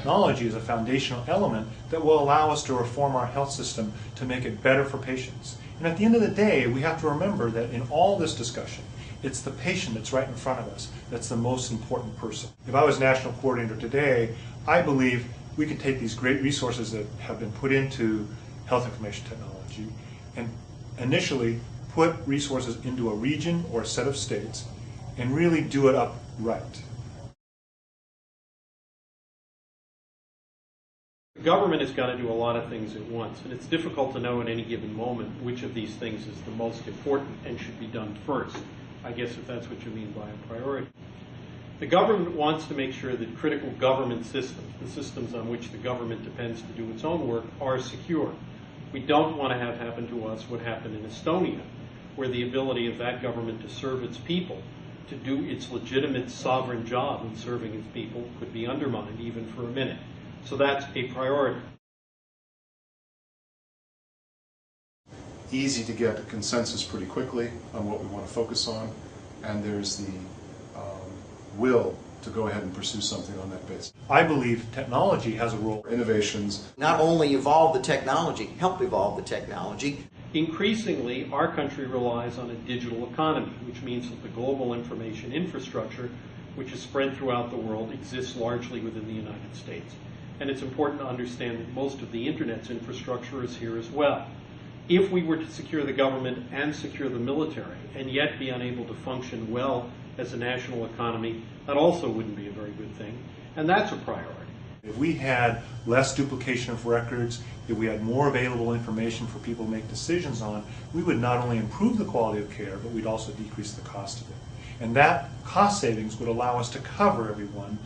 technology is a foundational element that will allow us to reform our health system to make it better for patients. And at the end of the day, we have to remember that in all this discussion, it's the patient that's right in front of us that's the most important person. If I was national coordinator today, I believe we could take these great resources that have been put into health information technology and initially put resources into a region or a set of states and really do it up right. The government has got to do a lot of things at once, and it's difficult to know in any given moment which of these things is the most important and should be done first, I guess, if that's what you mean by a priority. The government wants to make sure that critical government systems, the systems on which the government depends to do its own work, are secure. We don't want to have happen to us what happened in Estonia, where the ability of that government to serve its people, to do its legitimate sovereign job in serving its people, could be undermined even for a minute. So that's a priority. Easy to get a consensus pretty quickly on what we want to focus on, and there's the will to go ahead and pursue something on that basis. I believe technology has a role. Innovations. Not only evolve the technology, help evolve the technology. Increasingly, our country relies on a digital economy, which means that the global information infrastructure, which is spread throughout the world, exists largely within the United States. And it's important to understand that most of the Internet's infrastructure is here as well. If we were to secure the government and secure the military, and yet be unable to function well as a national economy, that also wouldn't be a very good thing, and that's a priority. If we had less duplication of records, if we had more available information for people to make decisions on, we would not only improve the quality of care, but we'd also decrease the cost of it. And that cost savings would allow us to cover everyone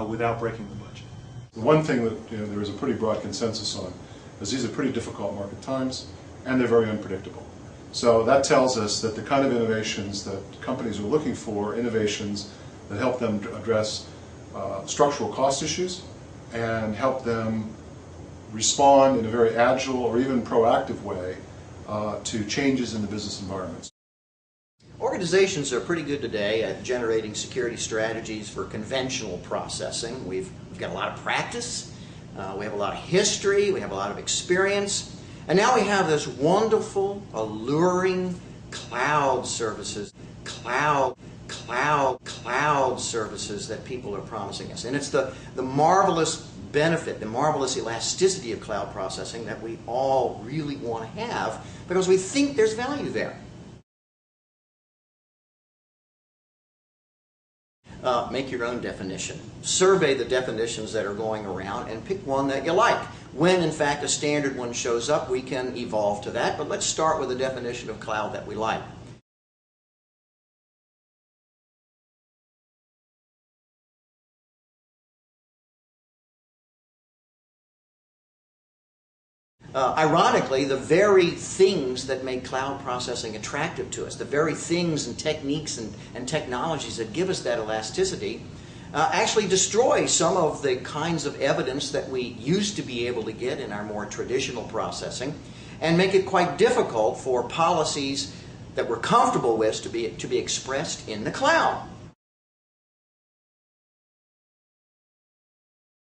without breaking the budget. The one thing that there is a pretty broad consensus on is these are pretty difficult market times, and they're very unpredictable. So that tells us that the kind of innovations that companies are looking for, innovations that help them address structural cost issues and help them respond in a very agile or even proactive way to changes in the business environments. Organizations are pretty good today at generating security strategies for conventional processing. We've got a lot of practice, we have a lot of history, we have a lot of experience. And now we have this wonderful, alluring cloud services, cloud services that people are promising us. And it's the marvelous benefit, the marvelous elasticity of cloud processing that we all really want to have because we think there's value there. Make your own definition. Survey the definitions that are going around and pick one that you like. When, in fact, a standard one shows up, we can evolve to that, but let's start with a definition of cloud that we like. Ironically, the very things that make cloud processing attractive to us, the very things and techniques and technologies that give us that elasticity, actually destroy some of the kinds of evidence that we used to be able to get in our more traditional processing and make it quite difficult for policies that we're comfortable with to be expressed in the cloud.